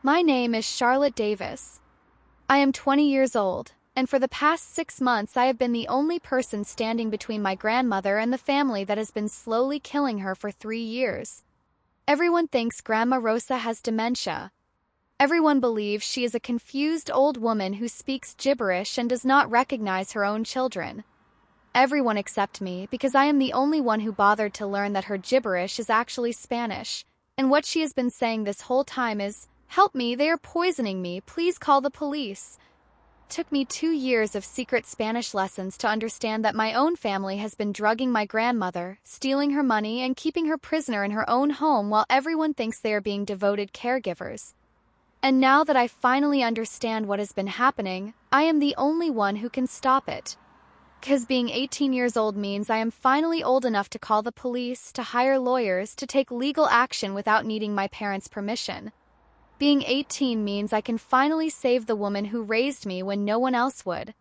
My name is Charlotte Davis. I am 20 years old, and for the past 6 months I have been the only person standing between my grandmother and the family that has been slowly killing her for 3 years. Everyone thinks Grandma Rosa has dementia. Everyone believes she is a confused old woman who speaks gibberish and does not recognize her own children. Everyone except me, because I am the only one who bothered to learn that her gibberish is actually Spanish, and what she has been saying this whole time is, "Help me, they are poisoning me, please call the police." It took me 2 years of secret Spanish lessons to understand that my own family has been drugging my grandmother, stealing her money, and keeping her prisoner in her own home while everyone thinks they are being devoted caregivers. And now that I finally understand what has been happening, I am the only one who can stop it. Because being 18 years old means I am finally old enough to call the police, to hire lawyers, to take legal action without needing my parents' permission. Being 18 means I can finally save the woman who raised me when no one else would.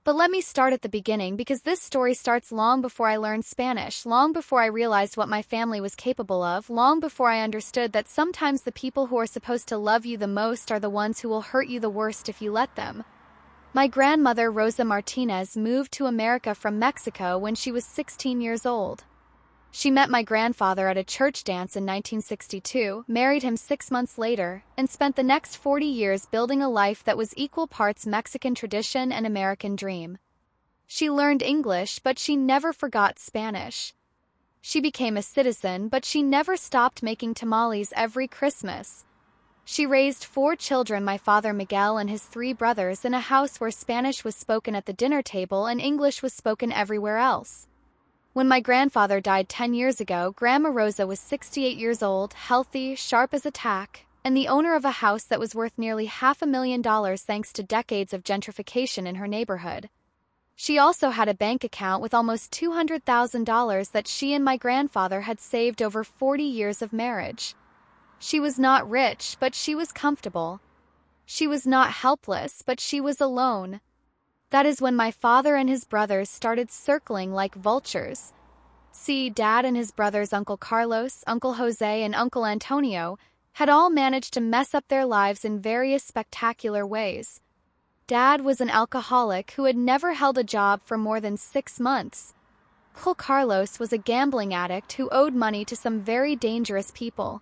But let me start at the beginning, because this story starts long before I learned Spanish, long before I realized what my family was capable of, long before I understood that sometimes the people who are supposed to love you the most are the ones who will hurt you the worst if you let them. My grandmother, Rosa Martinez, moved to America from Mexico when she was 16 years old. She met my grandfather at a church dance in 1962, married him 6 months later, and spent the next 40 years building a life that was equal parts Mexican tradition and American dream. She learned English, but she never forgot Spanish. She became a citizen, but she never stopped making tamales every Christmas. She raised 4 children, my father Miguel and his 3 brothers, in a house where Spanish was spoken at the dinner table and English was spoken everywhere else. When my grandfather died 10 years ago, Grandma Rosa was 68 years old, healthy, sharp as a tack, and the owner of a house that was worth nearly $500,000 thanks to decades of gentrification in her neighborhood. She also had a bank account with almost $200,000 that she and my grandfather had saved over 40 years of marriage. She was not rich, but she was comfortable. She was not helpless, but she was alone. That is when my father and his brothers started circling like vultures. See, Dad and his brothers Uncle Carlos, Uncle Jose, and Uncle Antonio had all managed to mess up their lives in various spectacular ways. Dad was an alcoholic who had never held a job for more than 6 months. Uncle Carlos was a gambling addict who owed money to some very dangerous people.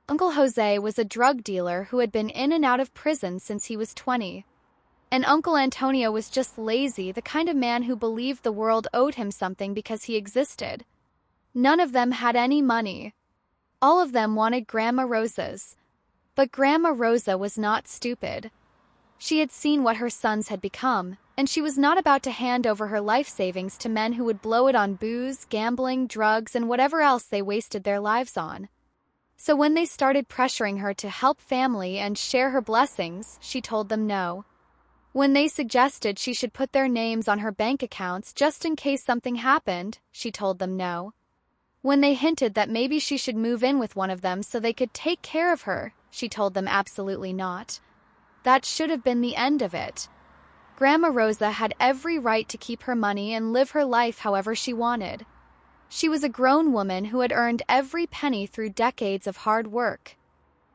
Uncle Jose was a drug dealer who had been in and out of prison since he was 20. And Uncle Antonio was just lazy, the kind of man who believed the world owed him something because he existed. None of them had any money. All of them wanted Grandma Rosa's. But Grandma Rosa was not stupid. She had seen what her sons had become, and she was not about to hand over her life savings to men who would blow it on booze, gambling, drugs, and whatever else they wasted their lives on. So when they started pressuring her to help family and share her blessings, she told them no. When they suggested she should put their names on her bank accounts just in case something happened, she told them no. When they hinted that maybe she should move in with one of them so they could take care of her, she told them absolutely not. That should have been the end of it. Grandma Rosa had every right to keep her money and live her life however she wanted. She was a grown woman who had earned every penny through decades of hard work.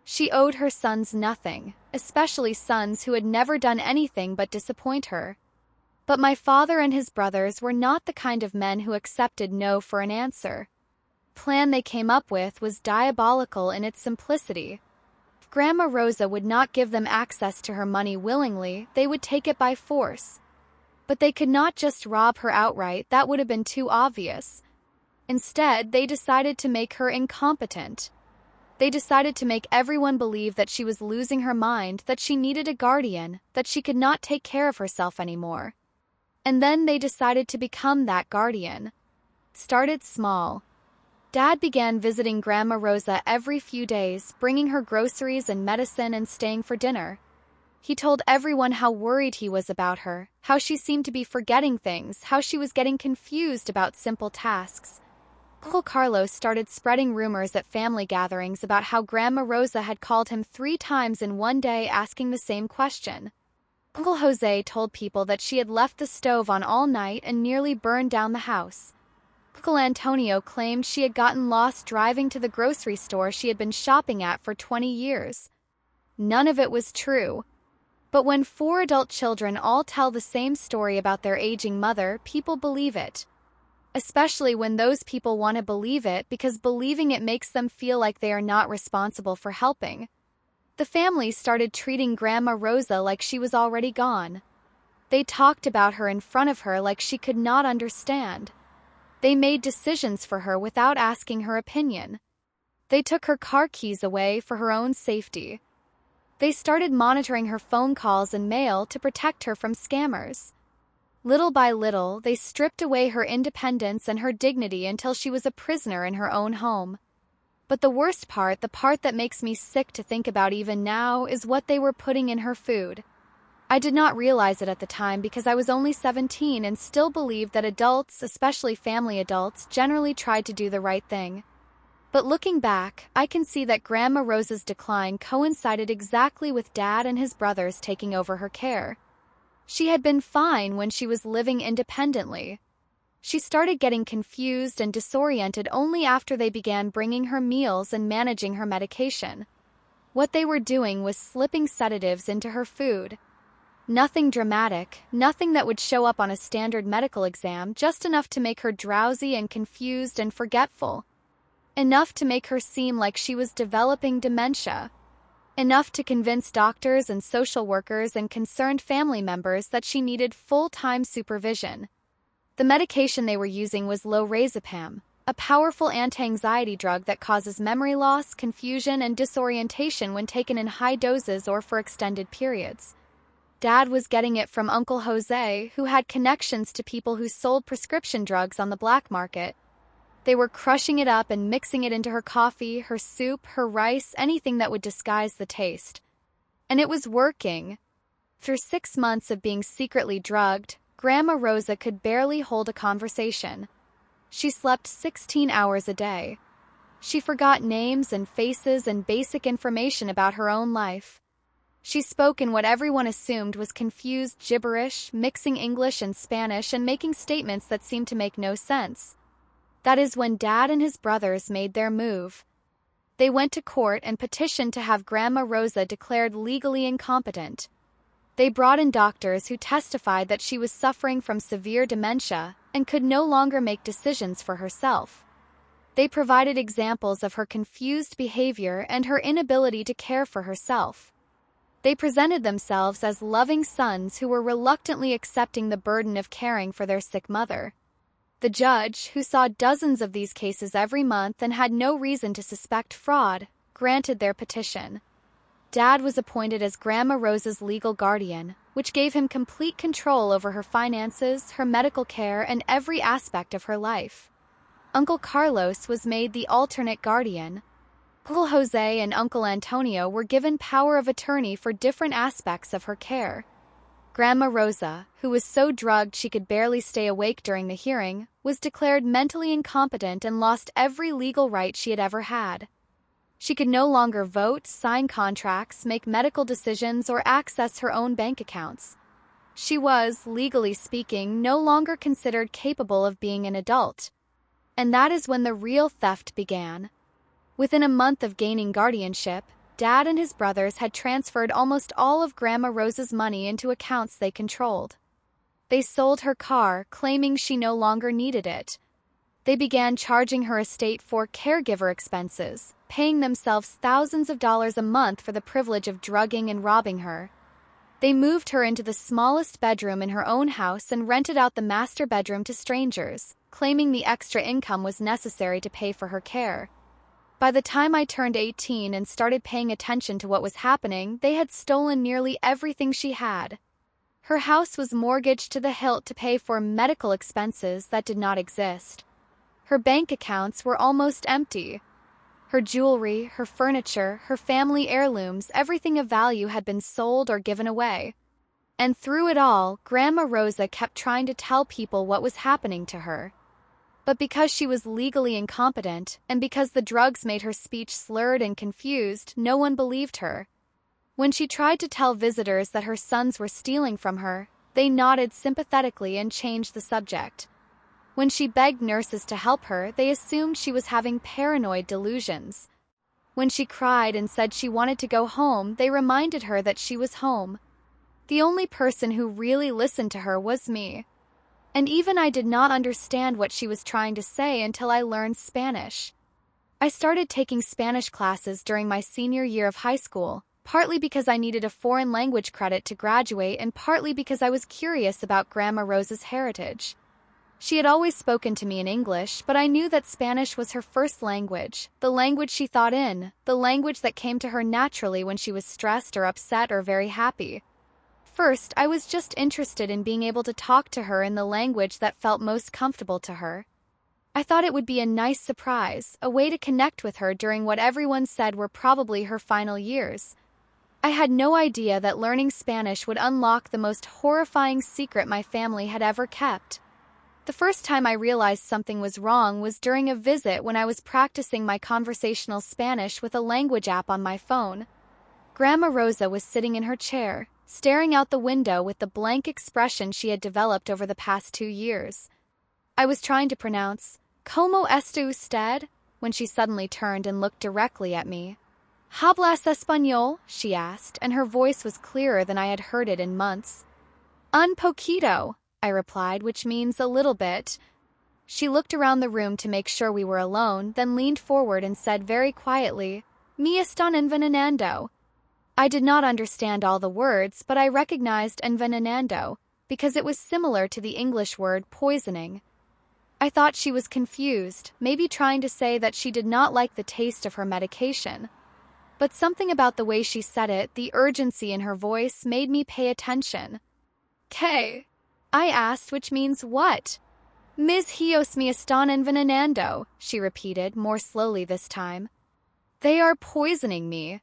She owed her sons nothing, especially sons who had never done anything but disappoint her. But my father and his brothers were not the kind of men who accepted no for an answer. The plan they came up with was diabolical in its simplicity. If Grandma Rosa would not give them access to her money willingly, they would take it by force. But they could not just rob her outright, that would have been too obvious. Instead, they decided to make her incompetent. They decided to make everyone believe that she was losing her mind, that she needed a guardian, that she could not take care of herself anymore. And then they decided to become that guardian. It started small. Dad began visiting Grandma Rosa every few days, bringing her groceries and medicine and staying for dinner. He told everyone how worried he was about her, how she seemed to be forgetting things, how she was getting confused about simple tasks. Uncle Carlos started spreading rumors at family gatherings about how Grandma Rosa had called him 3 times in one day asking the same question. Uncle Jose told people that she had left the stove on all night and nearly burned down the house. Uncle Antonio claimed she had gotten lost driving to the grocery store she had been shopping at for 20 years. None of it was true. But when 4 adult children all tell the same story about their aging mother, people believe it. Especially when those people want to believe it because believing it makes them feel like they are not responsible for helping. The family started treating Grandma Rosa like she was already gone. They talked about her in front of her like she could not understand. They made decisions for her without asking her opinion. They took her car keys away for her own safety. They started monitoring her phone calls and mail to protect her from scammers. Little by little, they stripped away her independence and her dignity until she was a prisoner in her own home. But the worst part, the part that makes me sick to think about even now, is what they were putting in her food. I did not realize it at the time because I was only 17 and still believed that adults, especially family adults, generally tried to do the right thing. But looking back, I can see that Grandma Rosa's decline coincided exactly with Dad and his brothers taking over her care. She had been fine when she was living independently. She started getting confused and disoriented only after they began bringing her meals and managing her medication. What they were doing was slipping sedatives into her food. Nothing dramatic, nothing that would show up on a standard medical exam, just enough to make her drowsy and confused and forgetful. Enough to make her seem like she was developing dementia. Enough to convince doctors and social workers and concerned family members that she needed full-time supervision. The medication they were using was lorazepam, a powerful anti-anxiety drug that causes memory loss, confusion, and disorientation when taken in high doses or for extended periods. Dad was getting it from Uncle Jose, who had connections to people who sold prescription drugs on the black market. They were crushing it up and mixing it into her coffee, her soup, her rice, anything that would disguise the taste. And it was working. Through 6 months of being secretly drugged, Grandma Rosa could barely hold a conversation. She slept 16 hours a day. She forgot names and faces and basic information about her own life. She spoke in what everyone assumed was confused gibberish, mixing English and Spanish and making statements that seemed to make no sense. That is when Dad and his brothers made their move. They went to court and petitioned to have Grandma Rosa declared legally incompetent. They brought in doctors who testified that she was suffering from severe dementia and could no longer make decisions for herself. They provided examples of her confused behavior and her inability to care for herself. They presented themselves as loving sons who were reluctantly accepting the burden of caring for their sick mother. The judge, who saw dozens of these cases every month and had no reason to suspect fraud, granted their petition. Dad was appointed as Grandma Rosa's legal guardian, which gave him complete control over her finances, her medical care, and every aspect of her life. Uncle Carlos was made the alternate guardian. Uncle Jose and Uncle Antonio were given power of attorney for different aspects of her care. Grandma Rosa, who was so drugged she could barely stay awake during the hearing, was declared mentally incompetent and lost every legal right she had ever had. She could no longer vote, sign contracts, make medical decisions, or access her own bank accounts. She was, legally speaking, no longer considered capable of being an adult. And that is when the real theft began. Within a month of gaining guardianship, Dad and his brothers had transferred almost all of Grandma Rosa's money into accounts they controlled. They sold her car, claiming she no longer needed it. They began charging her estate for caregiver expenses, paying themselves thousands of dollars a month for the privilege of drugging and robbing her. They moved her into the smallest bedroom in her own house and rented out the master bedroom to strangers, claiming the extra income was necessary to pay for her care. By the time I turned 18 and started paying attention to what was happening, they had stolen nearly everything she had. Her house was mortgaged to the hilt to pay for medical expenses that did not exist. Her bank accounts were almost empty. Her jewelry, her furniture, her family heirlooms, everything of value had been sold or given away. And through it all, Grandma Rosa kept trying to tell people what was happening to her. But because she was legally incompetent, and because the drugs made her speech slurred and confused, no one believed her. When she tried to tell visitors that her sons were stealing from her, they nodded sympathetically and changed the subject. When she begged nurses to help her, they assumed she was having paranoid delusions. When she cried and said she wanted to go home, they reminded her that she was home. The only person who really listened to her was me. And even I did not understand what she was trying to say until I learned Spanish. I started taking Spanish classes during my senior year of high school, partly because I needed a foreign language credit to graduate and partly because I was curious about Grandma Rosa's heritage. She had always spoken to me in English, but I knew that Spanish was her first language, the language she thought in, the language that came to her naturally when she was stressed or upset or very happy. First, I was just interested in being able to talk to her in the language that felt most comfortable to her. I thought it would be a nice surprise, a way to connect with her during what everyone said were probably her final years. I had no idea that learning Spanish would unlock the most horrifying secret my family had ever kept. The first time I realized something was wrong was during a visit when I was practicing my conversational Spanish with a language app on my phone. Grandma Rosa was sitting in her chair, staring out the window with the blank expression she had developed over the past 2 years. I was trying to pronounce, "Cómo está usted?" when she suddenly turned and looked directly at me. "¿Hablas español?" she asked, and her voice was clearer than I had heard it in months. "Un poquito," I replied, which means a little bit. She looked around the room to make sure we were alone, then leaned forward and said very quietly, "Me están envenenando." I did not understand all the words, but I recognized envenenando, because it was similar to the English word poisoning. I thought she was confused, maybe trying to say that she did not like the taste of her medication. But something about the way she said it, the urgency in her voice, made me pay attention. "¿Qué?" I asked, which means what? "Mis hijos me están envenenando," she repeated, more slowly this time. "They are poisoning me.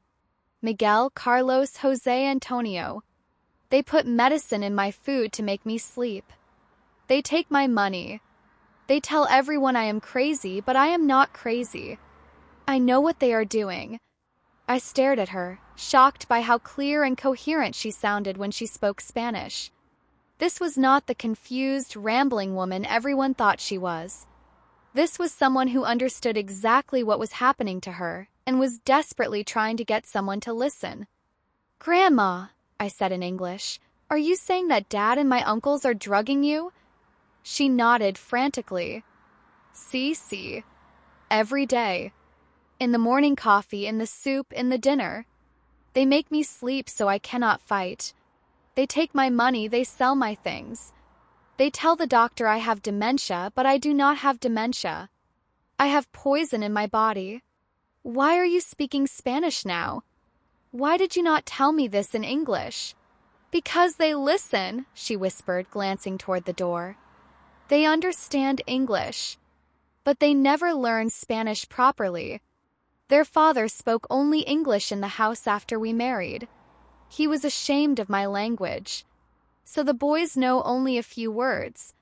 Miguel, Carlos, Jose Antonio. They put medicine in my food to make me sleep. They take my money. They tell everyone I am crazy, but I am not crazy. I know what they are doing." I stared at her, shocked by how clear and coherent she sounded when she spoke Spanish. This was not the confused, rambling woman everyone thought she was. This was someone who understood exactly what was happening to her and was desperately trying to get someone to listen. "Grandma," I said in English, "are you saying that Dad and my uncles are drugging you?" She nodded frantically. "Sí. Every day. In the morning coffee, in the soup, in the dinner. They make me sleep so I cannot fight. They take my money, they sell my things. They tell the doctor I have dementia, but I do not have dementia. I have poison in my body. Why are you speaking Spanish now? Why did you not tell me this in English?" "Because they listen," she whispered, glancing toward the door. "They understand English. But they never learned Spanish properly. Their father spoke only English in the house after we married. He was ashamed of my language. So the boys know only a few words.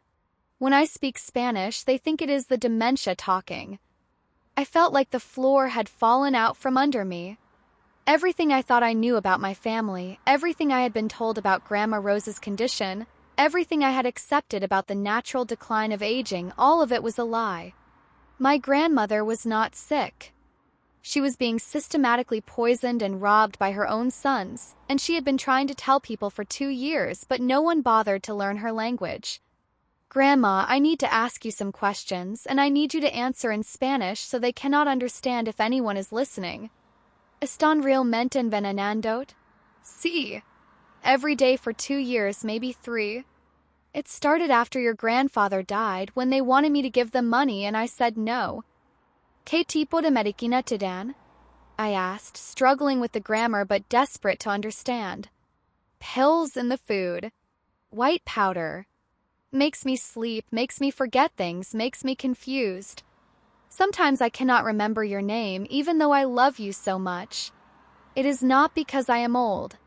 When I speak Spanish, they think it is the dementia talking." I felt like the floor had fallen out from under me. Everything I thought I knew about my family, everything I had been told about Grandma Rosa's condition, everything I had accepted about the natural decline of aging, all of it was a lie. My grandmother was not sick. She was being systematically poisoned and robbed by her own sons, and she had been trying to tell people for 2 years, but no one bothered to learn her language. "Grandma, I need to ask you some questions, and I need you to answer in Spanish so they cannot understand if anyone is listening. ¿Están realmente envenenando?" "Sí. Every day for 2 years, maybe 3. It started after your grandfather died, when they wanted me to give them money and I said no." "¿Qué tipo de medicina te dan?" I asked, struggling with the grammar but desperate to understand. "Pills in the food. White powder. Makes me sleep, makes me forget things, makes me confused. Sometimes I cannot remember your name, even though I love you so much. It is not because I am old.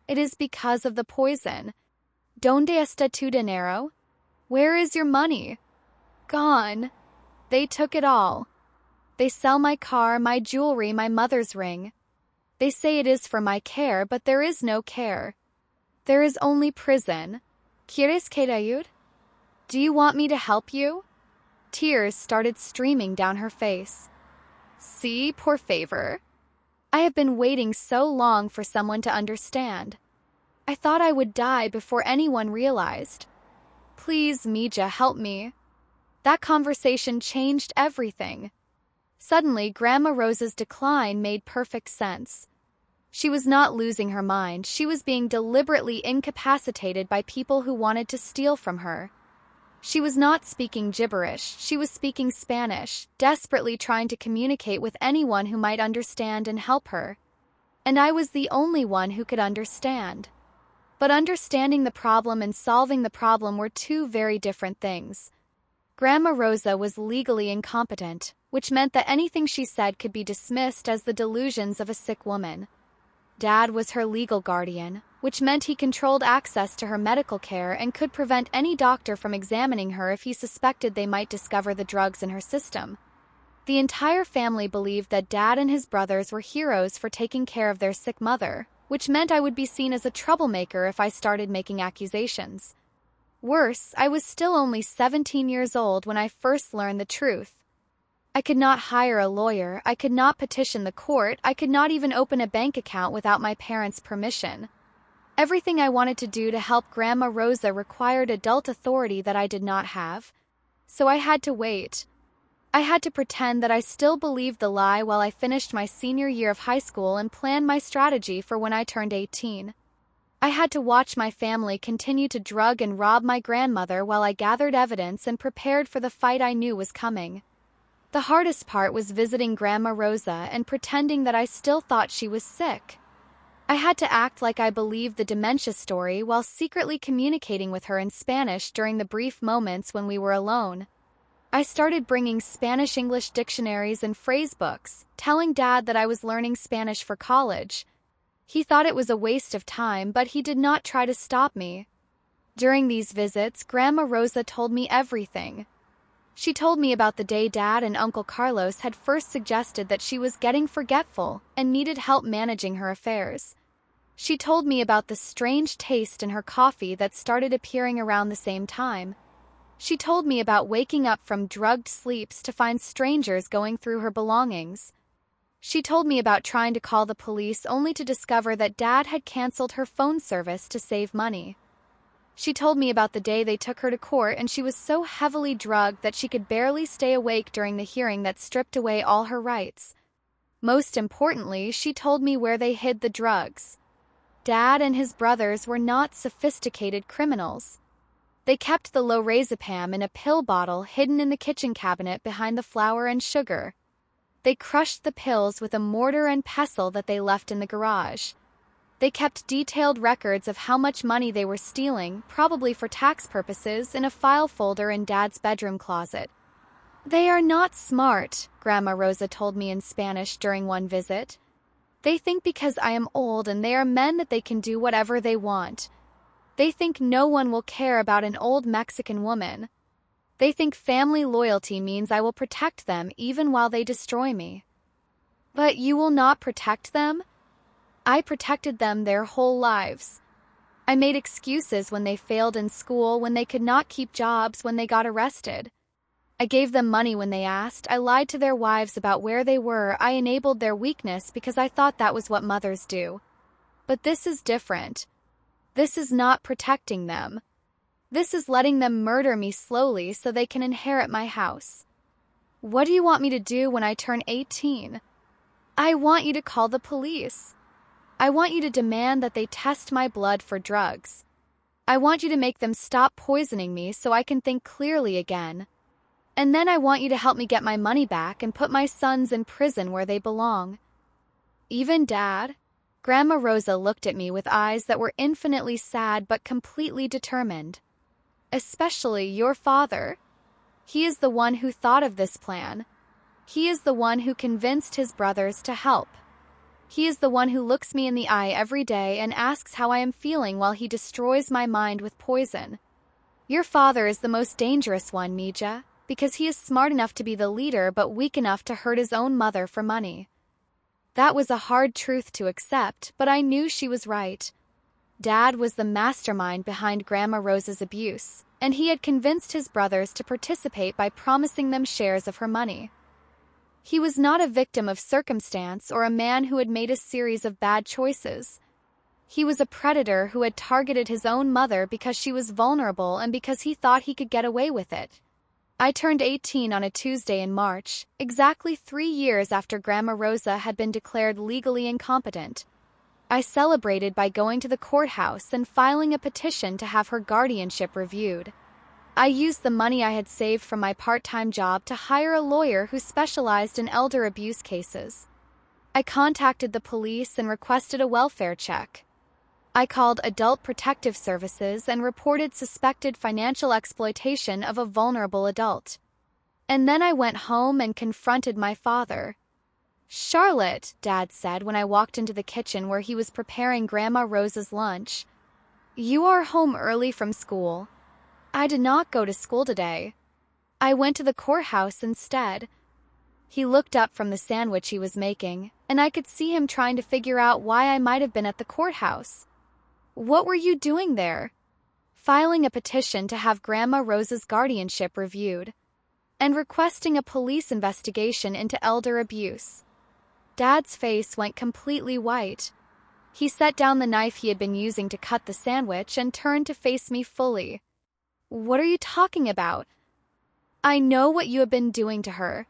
It is because of the poison. ¿Dónde está tu dinero? Where is your money?" "Gone. They took it all. They sell my car, my jewelry, my mother's ring. They say it is for my care, but there is no care. There is only prison. ¿Quieres que te ayude? Do you want me to help you?" Tears started streaming down her face. "Sí, por favor." I have been waiting so long for someone to understand. I thought I would die before anyone realized. Please, Mija, help me. That conversation changed everything. Suddenly, Grandma Rosa's decline made perfect sense. She was not losing her mind, she was being deliberately incapacitated by people who wanted to steal from her. She was not speaking gibberish, she was speaking Spanish, desperately trying to communicate with anyone who might understand and help her. And I was the only one who could understand. But understanding the problem and solving the problem were two very different things. Grandma Rosa was legally incompetent, which meant that anything she said could be dismissed as the delusions of a sick woman. Dad was her legal guardian, which meant he controlled access to her medical care and could prevent any doctor from examining her if he suspected they might discover the drugs in her system. The entire family believed that Dad and his brothers were heroes for taking care of their sick mother, which meant I would be seen as a troublemaker if I started making accusations. Worse, I was still only 17 years old when I first learned the truth. I could not hire a lawyer, I could not petition the court, I could not even open a bank account without my parents' permission. Everything I wanted to do to help Grandma Rosa required adult authority that I did not have. So I had to wait. I had to pretend that I still believed the lie while I finished my senior year of high school and planned my strategy for when I turned 18. I had to watch my family continue to drug and rob my grandmother while I gathered evidence and prepared for the fight I knew was coming. The hardest part was visiting Grandma Rosa and pretending that I still thought she was sick. I had to act like I believed the dementia story while secretly communicating with her in Spanish during the brief moments when we were alone. I started bringing Spanish-English dictionaries and phrase books, telling Dad that I was learning Spanish for college. He thought it was a waste of time, but he did not try to stop me. During these visits, Grandma Rosa told me everything. She told me about the day Dad and Uncle Carlos had first suggested that she was getting forgetful and needed help managing her affairs. She told me about the strange taste in her coffee that started appearing around the same time. She told me about waking up from drugged sleeps to find strangers going through her belongings. She told me about trying to call the police only to discover that Dad had canceled her phone service to save money. She told me about the day they took her to court and she was so heavily drugged that she could barely stay awake during the hearing that stripped away all her rights. Most importantly, she told me where they hid the drugs. Dad and his brothers were not sophisticated criminals. They kept the lorazepam in a pill bottle hidden in the kitchen cabinet behind the flour and sugar. They crushed the pills with a mortar and pestle that they left in the garage. They kept detailed records of how much money they were stealing, probably for tax purposes, in a file folder in Dad's bedroom closet. They are not smart, Grandma Rosa told me in Spanish during one visit. They think because I am old and they are men that they can do whatever they want. They think no one will care about an old Mexican woman. They think family loyalty means I will protect them even while they destroy me. But you will not protect them? I protected them their whole lives. I made excuses when they failed in school, when they could not keep jobs, when they got arrested. I gave them money when they asked. I lied to their wives about where they were. I enabled their weakness because I thought that was what mothers do. But this is different. This is not protecting them. This is letting them murder me slowly so they can inherit my house. What do you want me to do when I turn 18? I want you to call the police. I want you to demand that they test my blood for drugs. I want you to make them stop poisoning me so I can think clearly again. And then I want you to help me get my money back and put my sons in prison where they belong. Even Dad? Grandma Rosa looked at me with eyes that were infinitely sad but completely determined. Especially your father. He is the one who thought of this plan. He is the one who convinced his brothers to help. He is the one who looks me in the eye every day and asks how I am feeling while he destroys my mind with poison. Your father is the most dangerous one, Mija, because he is smart enough to be the leader but weak enough to hurt his own mother for money. That was a hard truth to accept, but I knew she was right. Dad was the mastermind behind Grandma Rosa's abuse, and he had convinced his brothers to participate by promising them shares of her money. He was not a victim of circumstance or a man who had made a series of bad choices. He was a predator who had targeted his own mother because she was vulnerable and because he thought he could get away with it. I turned 18 on a Tuesday in March, exactly 3 years after Grandma Rosa had been declared legally incompetent. I celebrated by going to the courthouse and filing a petition to have her guardianship reviewed. I used the money I had saved from my part-time job to hire a lawyer who specialized in elder abuse cases. I contacted the police and requested a welfare check. I called Adult Protective Services and reported suspected financial exploitation of a vulnerable adult. And then I went home and confronted my father. "Charlotte," Dad said when I walked into the kitchen where he was preparing Grandma Rosa's lunch, "you are home early from school." "I did not go to school today. I went to the courthouse instead." He looked up from the sandwich he was making, and I could see him trying to figure out why I might have been at the courthouse. "What were you doing there?" "Filing a petition to have Grandma Rosa's guardianship reviewed, and requesting a police investigation into elder abuse." Dad's face went completely white. He set down the knife he had been using to cut the sandwich and turned to face me fully. "What are you talking about?" "I know what you have been doing to her.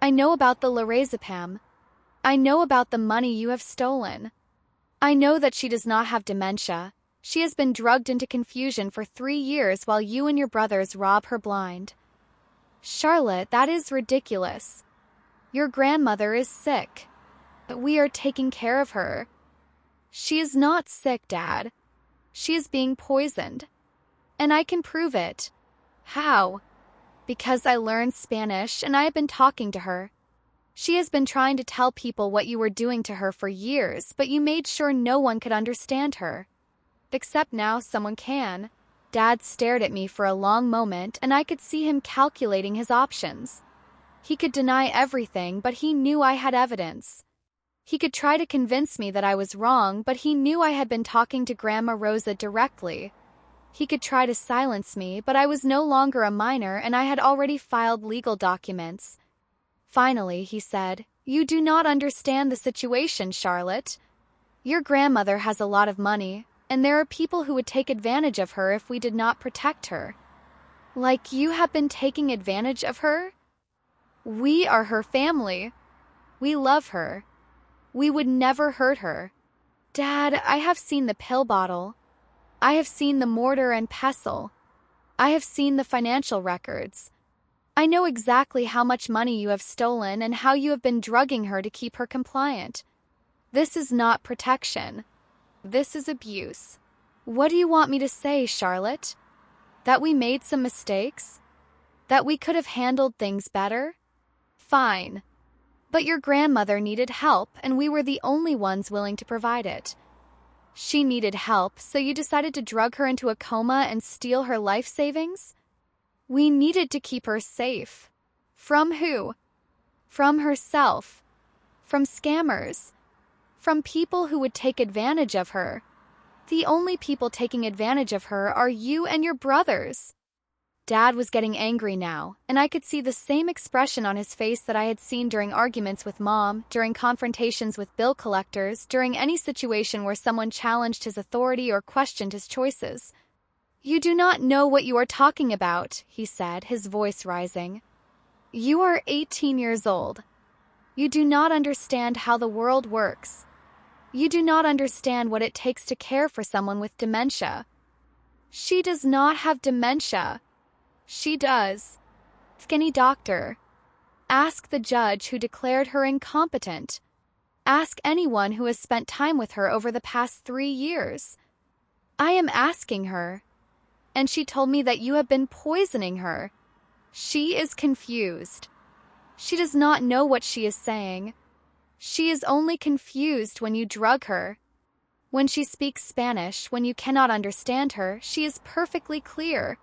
I know about the lorazepam. I know about the money you have stolen. I know that she does not have dementia. She has been drugged into confusion for 3 years while you and your brothers rob her blind." "Charlotte, that is ridiculous. Your grandmother is sick. We are taking care of her." "She is not sick, Dad. She is being poisoned. And I can prove it." "How?" "Because I learned Spanish and I have been talking to her. She has been trying to tell people what you were doing to her for years, but you made sure no one could understand her. Except now someone can." Dad stared at me for a long moment, and I could see him calculating his options. He could deny everything, but he knew I had evidence. He could try to convince me that I was wrong, but he knew I had been talking to Grandma Rosa directly. He could try to silence me, but I was no longer a minor and I had already filed legal documents. Finally, he said, "You do not understand the situation, Charlotte. Your grandmother has a lot of money, and there are people who would take advantage of her if we did not protect her." "Like you have been taking advantage of her?" "We are her family. We love her. We would never hurt her." "Dad, I have seen the pill bottle. I have seen the mortar and pestle. I have seen the financial records. I know exactly how much money you have stolen and how you have been drugging her to keep her compliant. This is not protection. This is abuse." "What do you want me to say, Charlotte? That we made some mistakes? That we could have handled things better? Fine. But your grandmother needed help, and we were the only ones willing to provide it. She needed help, so you decided to drug her into a coma and steal her life savings? We needed to keep her safe. From who? From herself. From scammers. From people who would take advantage of her. The only people taking advantage of her are you and your brothers." Dad was getting angry now, and I could see the same expression on his face that I had seen during arguments with Mom, during confrontations with bill collectors, during any situation where someone challenged his authority or questioned his choices. "You do not know what you are talking about," he said, his voice rising. "You are 18 years old. You do not understand how the world works. You do not understand what it takes to care for someone with dementia. She does not have dementia. She does. Skinny doctor. Ask the judge who declared her incompetent. Ask anyone who has spent time with her over the past 3 years. I am asking her. And she told me that you have been poisoning her. She is confused. She does not know what she is saying. She is only confused when you drug her. When she speaks Spanish, when you cannot understand her, she is perfectly clear."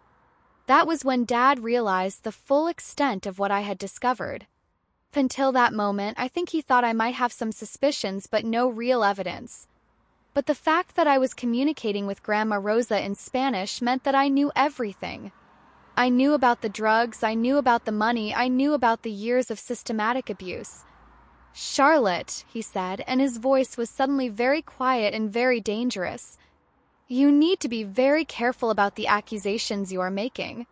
That was when Dad realized the full extent of what I had discovered. Until that moment, I think he thought I might have some suspicions but no real evidence. But the fact that I was communicating with Grandma Rosa in Spanish meant that I knew everything. I knew about the drugs, I knew about the money, I knew about the years of systematic abuse. Charlotte, he said, and his voice was suddenly very quiet and very dangerous. You need to be very careful about the accusations you are making.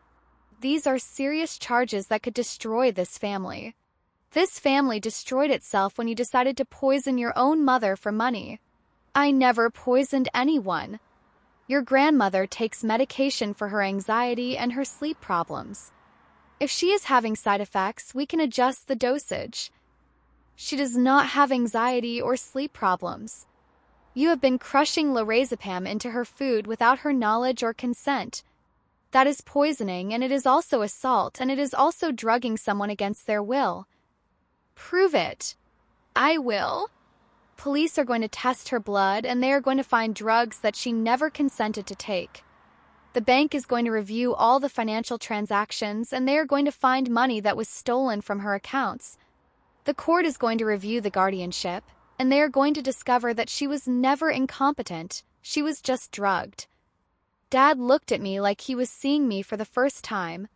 These are serious charges that could destroy this family. This family destroyed itself when you decided to poison your own mother for money. I never poisoned anyone. Your grandmother takes medication for her anxiety and her sleep problems. If she is having side effects, we can adjust the dosage. She does not have anxiety or sleep problems. You have been crushing lorazepam into her food without her knowledge or consent. That is poisoning, and it is also assault, and it is also drugging someone against their will. Prove it. I will. Police are going to test her blood, and they are going to find drugs that she never consented to take. The bank is going to review all the financial transactions, and they are going to find money that was stolen from her accounts. The court is going to review the guardianship, and they are going to discover that she was never incompetent, she was just drugged. Dad looked at me like he was seeing me for the first time.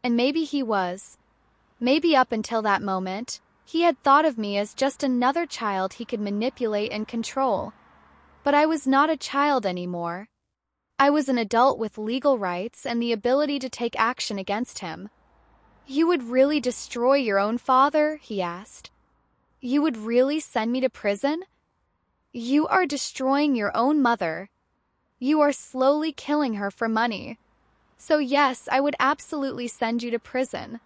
And maybe he was. Maybe up until that moment, he had thought of me as just another child he could manipulate and control. But I was not a child anymore. I was an adult with legal rights and the ability to take action against him. You would really destroy your own father? He asked. You would really send me to prison? You are destroying your own mother. You are slowly killing her for money. So yes, I would absolutely send you to prison.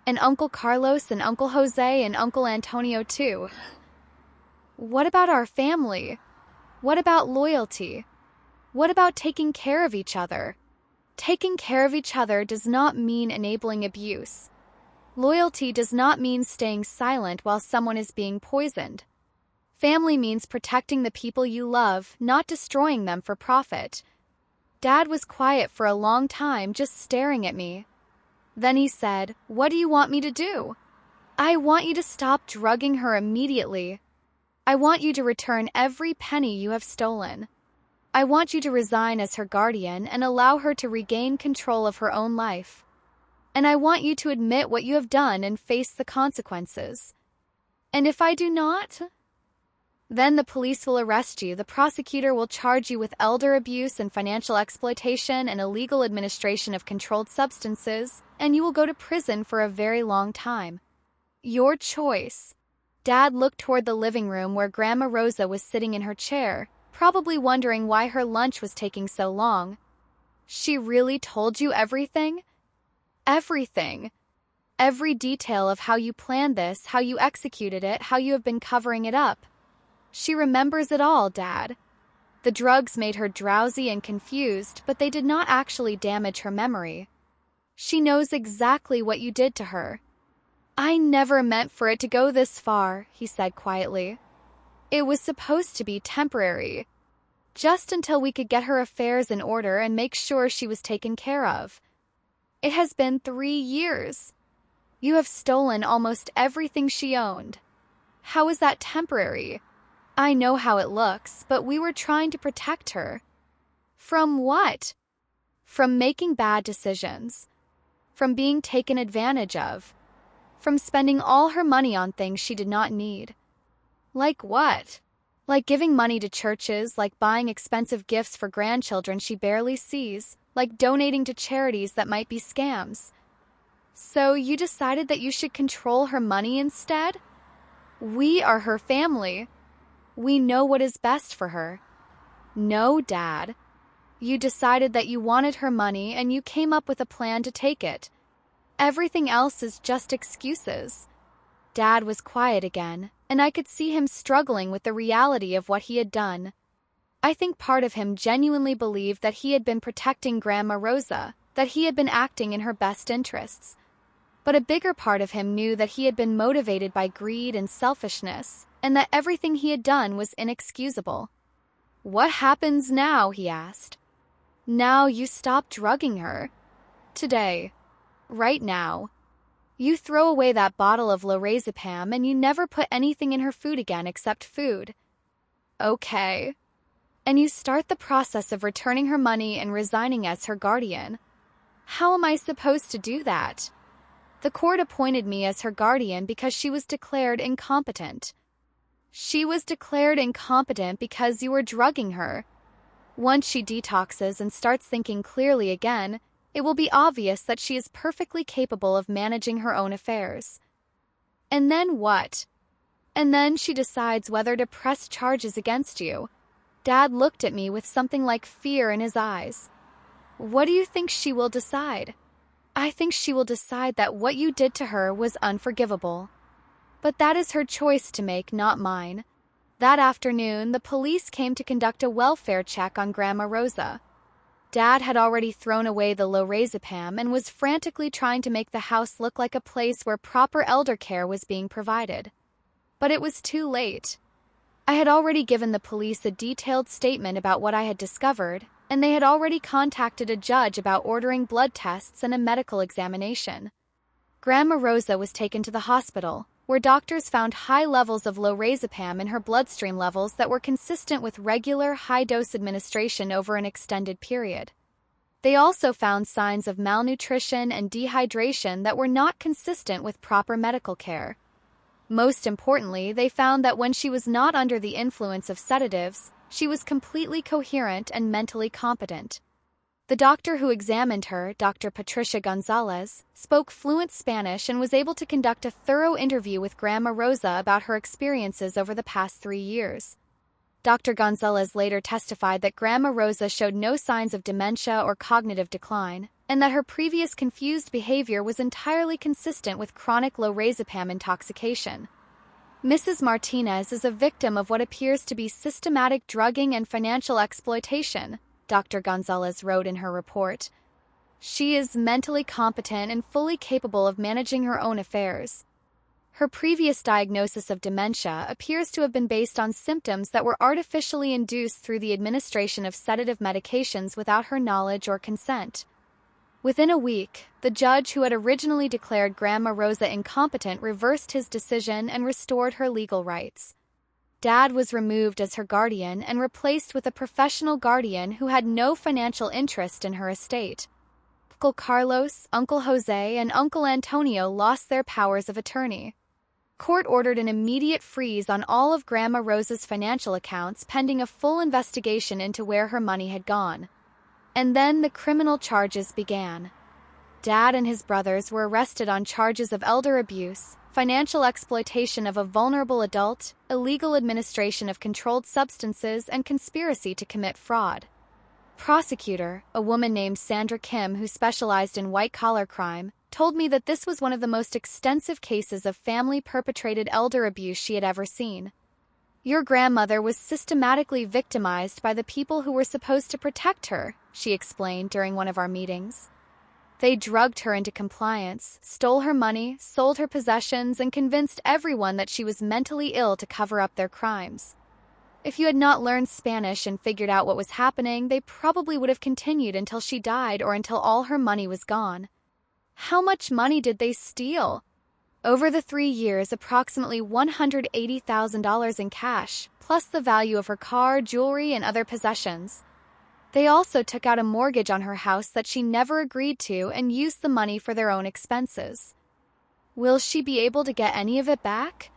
And Uncle Carlos and Uncle Jose and Uncle Antonio too. What about our family? What about loyalty? What about taking care of each other? Taking care of each other does not mean enabling abuse. Loyalty does not mean staying silent while someone is being poisoned. Family means protecting the people you love, not destroying them for profit. Dad was quiet for a long time, just staring at me. Then he said, "What do you want me to do?" "I want you to stop drugging her immediately. I want you to return every penny you have stolen. I want you to resign as her guardian and allow her to regain control of her own life. And I want you to admit what you have done and face the consequences. And if I do not, then the police will arrest you, the prosecutor will charge you with elder abuse and financial exploitation and illegal administration of controlled substances, and you will go to prison for a very long time. Your choice." Dad looked toward the living room where Grandma Rosa was sitting in her chair, probably wondering why her lunch was taking so long. "She really told you everything?" "Everything. Every detail of how you planned this, how you executed it, how you have been covering it up. She remembers it all, Dad. The drugs made her drowsy and confused, but they did not actually damage her memory. She knows exactly what you did to her." "I never meant for it to go this far," he said quietly. "It was supposed to be temporary, just until we could get her affairs in order and make sure she was taken care of. It has been 3 years. You have stolen almost everything she owned. How is that temporary? I know how it looks, but we were trying to protect her." "From what?" "From making bad decisions. From being taken advantage of. From spending all her money on things she did not need." "Like what?" "Like giving money to churches, like buying expensive gifts for grandchildren she barely sees, like donating to charities that might be scams." "So you decided that you should control her money instead?" "We are her family. We know what is best for her." "No, Dad. You decided that you wanted her money and you came up with a plan to take it. Everything else is just excuses." Dad was quiet again, and I could see him struggling with the reality of what he had done. I think part of him genuinely believed that he had been protecting Grandma Rosa, that he had been acting in her best interests. But a bigger part of him knew that he had been motivated by greed and selfishness, and that everything he had done was inexcusable. "What happens now?" he asked. "Now you stop drugging her. Today. Right now. You throw away that bottle of lorazepam and you never put anything in her food again except food. Okay. And you start the process of returning her money and resigning as her guardian. How am I supposed to do that? The court appointed me as her guardian because she was declared incompetent. She was declared incompetent because you were drugging her. Once she detoxes and starts thinking clearly again, it will be obvious that she is perfectly capable of managing her own affairs. And then what? And then she decides whether to press charges against you. Dad looked at me with something like fear in his eyes. What do you think she will decide? I think she will decide that what you did to her was unforgivable. But that is her choice to make, not mine. That afternoon, the police came to conduct a welfare check on Grandma Rosa. Dad had already thrown away the lorazepam and was frantically trying to make the house look like a place where proper elder care was being provided. But it was too late. I had already given the police a detailed statement about what I had discovered, and they had already contacted a judge about ordering blood tests and a medical examination. Grandma Rosa was taken to the hospital, where doctors found high levels of lorazepam in her bloodstream levels that were consistent with regular high-dose administration over an extended period. They also found signs of malnutrition and dehydration that were not consistent with proper medical care. Most importantly, they found that when she was not under the influence of sedatives, she was completely coherent and mentally competent. The doctor who examined her, Dr. Patricia Gonzalez, spoke fluent Spanish and was able to conduct a thorough interview with Grandma Rosa about her experiences over the past 3 years. Dr. Gonzalez later testified that Grandma Rosa showed no signs of dementia or cognitive decline, and that her previous confused behavior was entirely consistent with chronic lorazepam intoxication. Mrs. Martinez is a victim of what appears to be systematic drugging and financial exploitation, Dr. Gonzalez wrote in her report. She is mentally competent and fully capable of managing her own affairs. Her previous diagnosis of dementia appears to have been based on symptoms that were artificially induced through the administration of sedative medications without her knowledge or consent. Within a week, the judge who had originally declared Grandma Rosa incompetent reversed his decision and restored her legal rights. Dad was removed as her guardian and replaced with a professional guardian who had no financial interest in her estate. Uncle Carlos, Uncle Jose, and Uncle Antonio lost their powers of attorney. Court ordered an immediate freeze on all of Grandma Rosa's financial accounts pending a full investigation into where her money had gone. And then the criminal charges began. Dad and his brothers were arrested on charges of elder abuse, financial exploitation of a vulnerable adult, illegal administration of controlled substances, and conspiracy to commit fraud. Prosecutor, a woman named Sandra Kim who specialized in white-collar crime, told me that this was one of the most extensive cases of family-perpetrated elder abuse she had ever seen. Your grandmother was systematically victimized by the people who were supposed to protect her, she explained during one of our meetings. They drugged her into compliance, stole her money, sold her possessions, and convinced everyone that she was mentally ill to cover up their crimes. If you had not learned Spanish and figured out what was happening, they probably would have continued until she died or until all her money was gone. How much money did they steal? Over the 3 years, approximately $180,000 in cash, plus the value of her car, jewelry, and other possessions. They also took out a mortgage on her house that she never agreed to and used the money for their own expenses. Will she be able to get any of it back?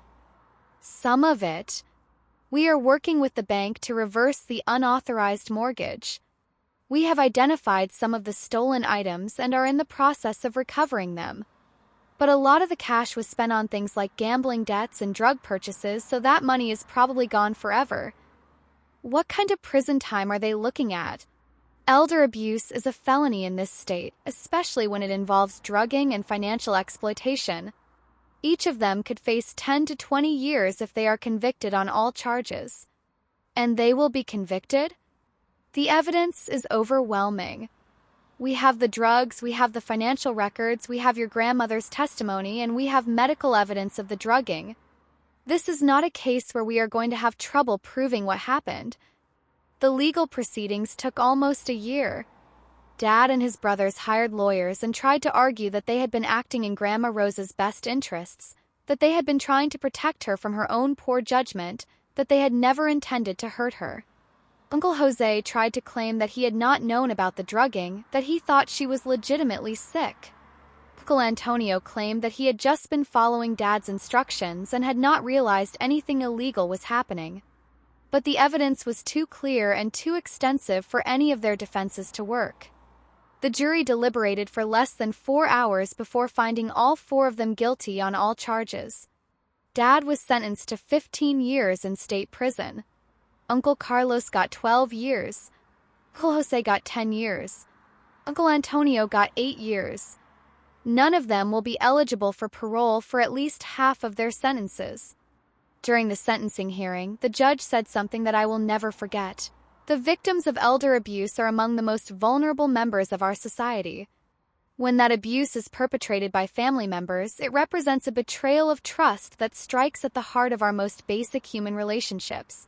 Some of it. We are working with the bank to reverse the unauthorized mortgage. We have identified some of the stolen items and are in the process of recovering them. But a lot of the cash was spent on things like gambling debts and drug purchases, so that money is probably gone forever. What kind of prison time are they looking at? Elder abuse is a felony in this state, especially when it involves drugging and financial exploitation. Each of them could face 10 to 20 years if they are convicted on all charges. And they will be convicted? The evidence is overwhelming. We have the drugs, we have the financial records, we have your grandmother's testimony, and we have medical evidence of the drugging. This is not a case where we are going to have trouble proving what happened. The legal proceedings took almost a year. Dad and his brothers hired lawyers and tried to argue that they had been acting in Grandma Rosa's best interests, that they had been trying to protect her from her own poor judgment, that they had never intended to hurt her. Uncle Jose tried to claim that he had not known about the drugging, that he thought she was legitimately sick. Uncle Antonio claimed that he had just been following Dad's instructions and had not realized anything illegal was happening. But the evidence was too clear and too extensive for any of their defenses to work. The jury deliberated for less than 4 hours before finding all 4 of them guilty on all charges. Dad was sentenced to 15 years in state prison. Uncle Carlos got 12 years. Uncle Jose got 10 years. Uncle Antonio got 8 years. None of them will be eligible for parole for at least half of their sentences. During the sentencing hearing, the judge said something that I will never forget. The victims of elder abuse are among the most vulnerable members of our society. When that abuse is perpetrated by family members, it represents a betrayal of trust that strikes at the heart of our most basic human relationships.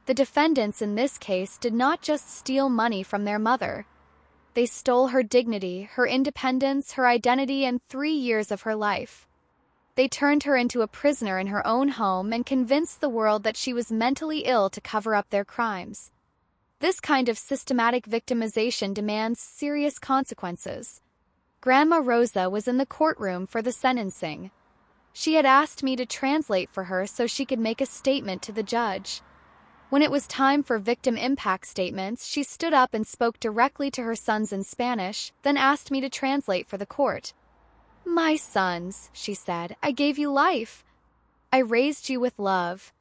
The defendants in this case did not just steal money from their mother. They stole her dignity, her independence, her identity, and 3 years of her life. They turned her into a prisoner in her own home and convinced the world that she was mentally ill to cover up their crimes. This kind of systematic victimization demands serious consequences. Grandma Rosa was in the courtroom for the sentencing. She had asked me to translate for her so she could make a statement to the judge. When it was time for victim impact statements, she stood up and spoke directly to her sons in Spanish, then asked me to translate for the court. "My sons," she said, "I gave you life. I raised you with love.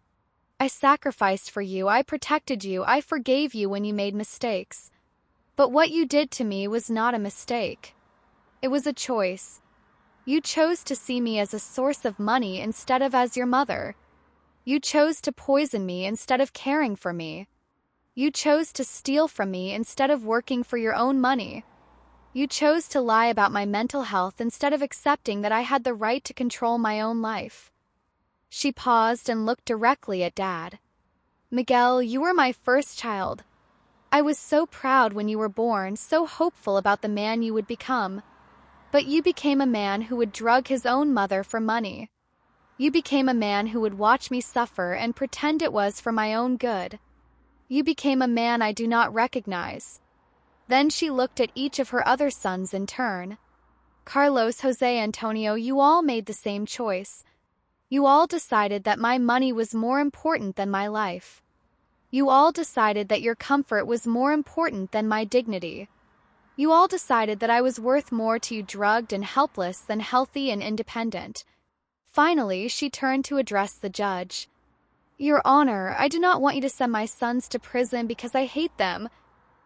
I sacrificed for you, I protected you, I forgave you when you made mistakes. But what you did to me was not a mistake. It was a choice. You chose to see me as a source of money instead of as your mother. You chose to poison me instead of caring for me. You chose to steal from me instead of working for your own money. You chose to lie about my mental health instead of accepting that I had the right to control my own life." She paused and looked directly at Dad. "Miguel, you were my first child. I was so proud when you were born, so hopeful about the man you would become. But you became a man who would drug his own mother for money. You became a man who would watch me suffer and pretend it was for my own good. You became a man I do not recognize." Then she looked at each of her other sons in turn. "Carlos, Jose, Antonio, you all made the same choice. You all decided that my money was more important than my life. You all decided that your comfort was more important than my dignity. You all decided that I was worth more to you drugged and helpless than healthy and independent." Finally, she turned to address the judge. "Your Honor, I do not want you to send my sons to prison because I hate them.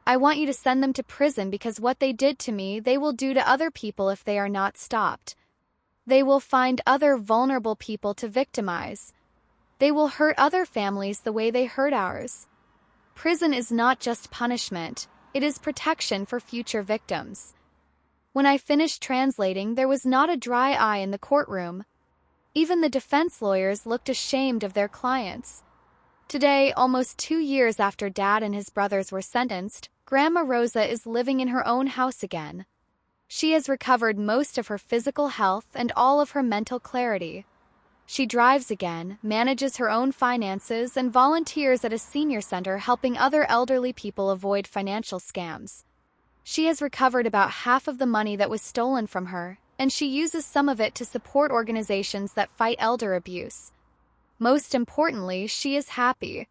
I want you to send them to prison because what they did to me, they will do to other people if they are not stopped. They will find other vulnerable people to victimize. They will hurt other families the way they hurt ours. Prison is not just punishment, it is protection for future victims." When I finished translating, there was not a dry eye in the courtroom. Even the defense lawyers looked ashamed of their clients. Today, almost 2 years after Dad and his brothers were sentenced, Grandma Rosa is living in her own house again. She has recovered most of her physical health and all of her mental clarity. She drives again, manages her own finances, and volunteers at a senior center helping other elderly people avoid financial scams. She has recovered about half of the money that was stolen from her, and she uses some of it to support organizations that fight elder abuse. Most importantly, she is happy.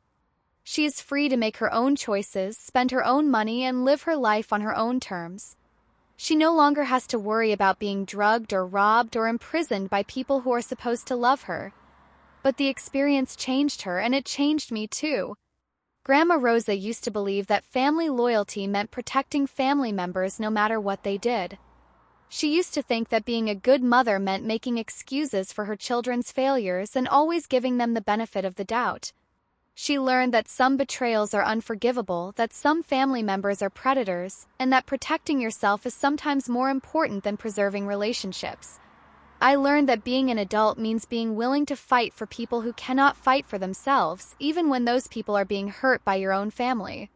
She is free to make her own choices, spend her own money, and live her life on her own terms. She no longer has to worry about being drugged or robbed or imprisoned by people who are supposed to love her. But the experience changed her, and it changed me too. Grandma Rosa used to believe that family loyalty meant protecting family members no matter what they did. She used to think that being a good mother meant making excuses for her children's failures and always giving them the benefit of the doubt. She learned that some betrayals are unforgivable, that some family members are predators, and that protecting yourself is sometimes more important than preserving relationships. I learned that being an adult means being willing to fight for people who cannot fight for themselves, even when those people are being hurt by your own family.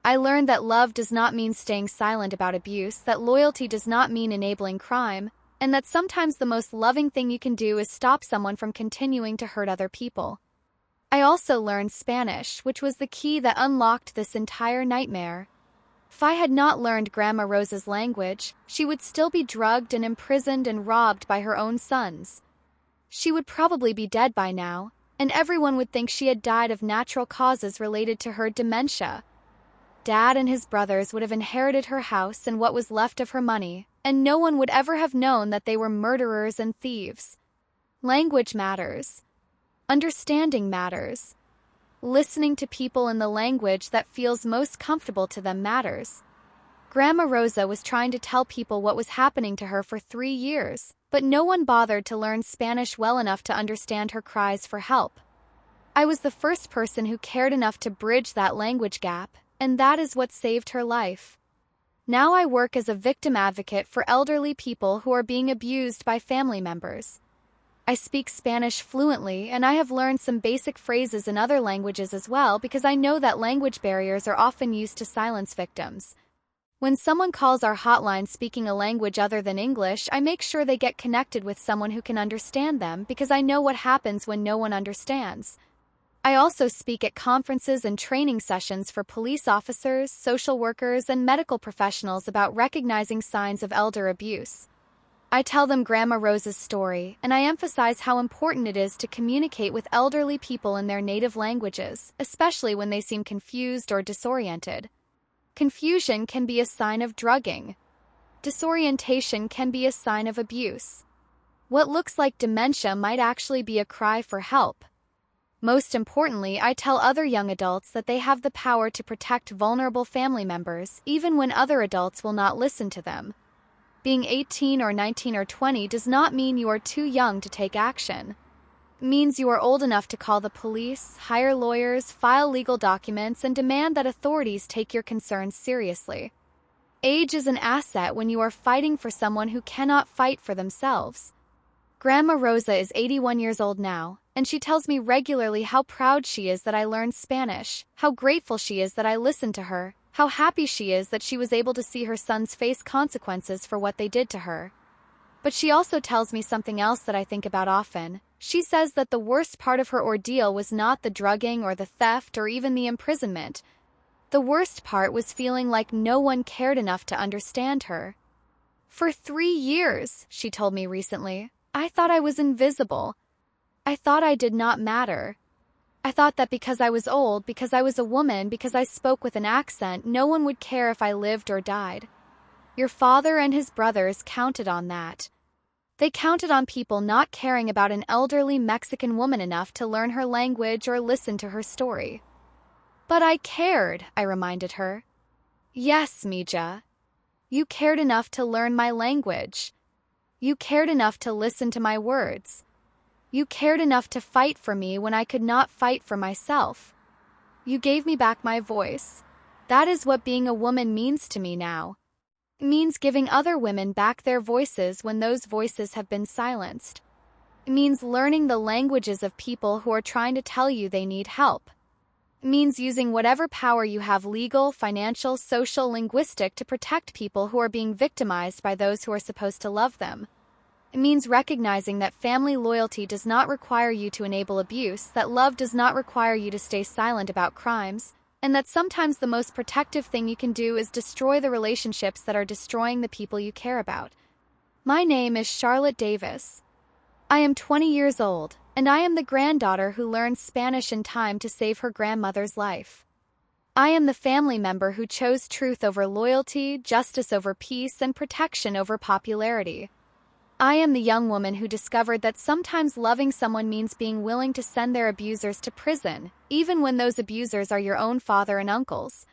I learned that love does not mean staying silent about abuse, that loyalty does not mean enabling crime, and that sometimes the most loving thing you can do is stop someone from continuing to hurt other people. I also learned Spanish, which was the key that unlocked this entire nightmare. If I had not learned Grandma Rosa's language, she would still be drugged and imprisoned and robbed by her own sons. She would probably be dead by now, and everyone would think she had died of natural causes related to her dementia. Dad and his brothers would have inherited her house and what was left of her money, and no one would ever have known that they were murderers and thieves. Language matters. Understanding matters. Listening to people in the language that feels most comfortable to them matters. Grandma Rosa was trying to tell people what was happening to her for 3 years, but no one bothered to learn Spanish well enough to understand her cries for help. I was the first person who cared enough to bridge that language gap, and that is what saved her life. Now I work as a victim advocate for elderly people who are being abused by family members. I speak Spanish fluently, and I have learned some basic phrases in other languages as well because I know that language barriers are often used to silence victims. When someone calls our hotline speaking a language other than English, I make sure they get connected with someone who can understand them because I know what happens when no one understands. I also speak at conferences and training sessions for police officers, social workers, and medical professionals about recognizing signs of elder abuse. I tell them Grandma Rosa's story, and I emphasize how important it is to communicate with elderly people in their native languages, especially when they seem confused or disoriented. Confusion can be a sign of drugging. Disorientation can be a sign of abuse. What looks like dementia might actually be a cry for help. Most importantly, I tell other young adults that they have the power to protect vulnerable family members, even when other adults will not listen to them. Being 18 or 19 or 20 does not mean you are too young to take action. It means you are old enough to call the police, hire lawyers, file legal documents, and demand that authorities take your concerns seriously. Age is an asset when you are fighting for someone who cannot fight for themselves. Grandma Rosa is 81 years old now, and she tells me regularly how proud she is that I learned Spanish, how grateful she is that I listened to her, how happy she is that she was able to see her sons face consequences for what they did to her. But she also tells me something else that I think about often. She says that the worst part of her ordeal was not the drugging or the theft or even the imprisonment. The worst part was feeling like no one cared enough to understand her. For 3 years, she told me recently, I thought I was invisible. I thought I did not matter. I thought that because I was old, because I was a woman, because I spoke with an accent, no one would care if I lived or died. Your father and his brothers counted on that. They counted on people not caring about an elderly Mexican woman enough to learn her language or listen to her story. But I cared, I reminded her. Yes, Mija. You cared enough to learn my language. You cared enough to listen to my words. You cared enough to fight for me when I could not fight for myself. You gave me back my voice. That is what being a woman means to me now. It means giving other women back their voices when those voices have been silenced. It means learning the languages of people who are trying to tell you they need help. It means using whatever power you have, legal, financial, social, linguistic, to protect people who are being victimized by those who are supposed to love them. It means recognizing that family loyalty does not require you to enable abuse, that love does not require you to stay silent about crimes, and that sometimes the most protective thing you can do is destroy the relationships that are destroying the people you care about. My name is Charlotte Davis. I am 20 years old, and I am the granddaughter who learned Spanish in time to save her grandmother's life. I am the family member who chose truth over loyalty, justice over peace, and protection over popularity. I am the young woman who discovered that sometimes loving someone means being willing to send their abusers to prison, even when those abusers are your own father and uncles.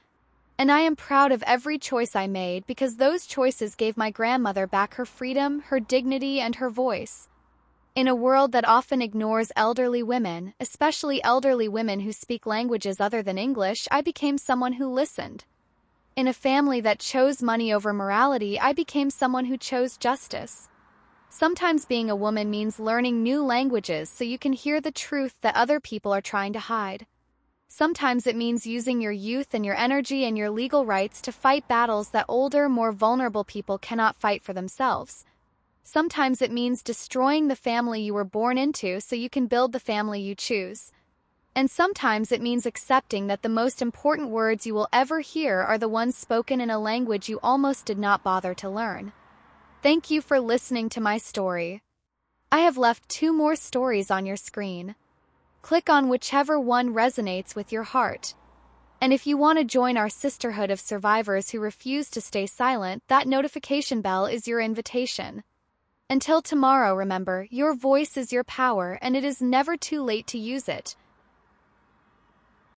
And I am proud of every choice I made because those choices gave my grandmother back her freedom, her dignity, and her voice. In a world that often ignores elderly women, especially elderly women who speak languages other than English, I became someone who listened. In a family that chose money over morality, I became someone who chose justice. Sometimes being a woman means learning new languages so you can hear the truth that other people are trying to hide. Sometimes it means using your youth and your energy and your legal rights to fight battles that older, more vulnerable people cannot fight for themselves. Sometimes it means destroying the family you were born into so you can build the family you choose. And sometimes it means accepting that the most important words you will ever hear are the ones spoken in a language you almost did not bother to learn. Thank you for listening to my story. I have left 2 more stories on your screen. Click on whichever one resonates with your heart. And if you want to join our sisterhood of survivors who refuse to stay silent, that notification bell is your invitation. Until tomorrow, remember, your voice is your power and it is never too late to use it.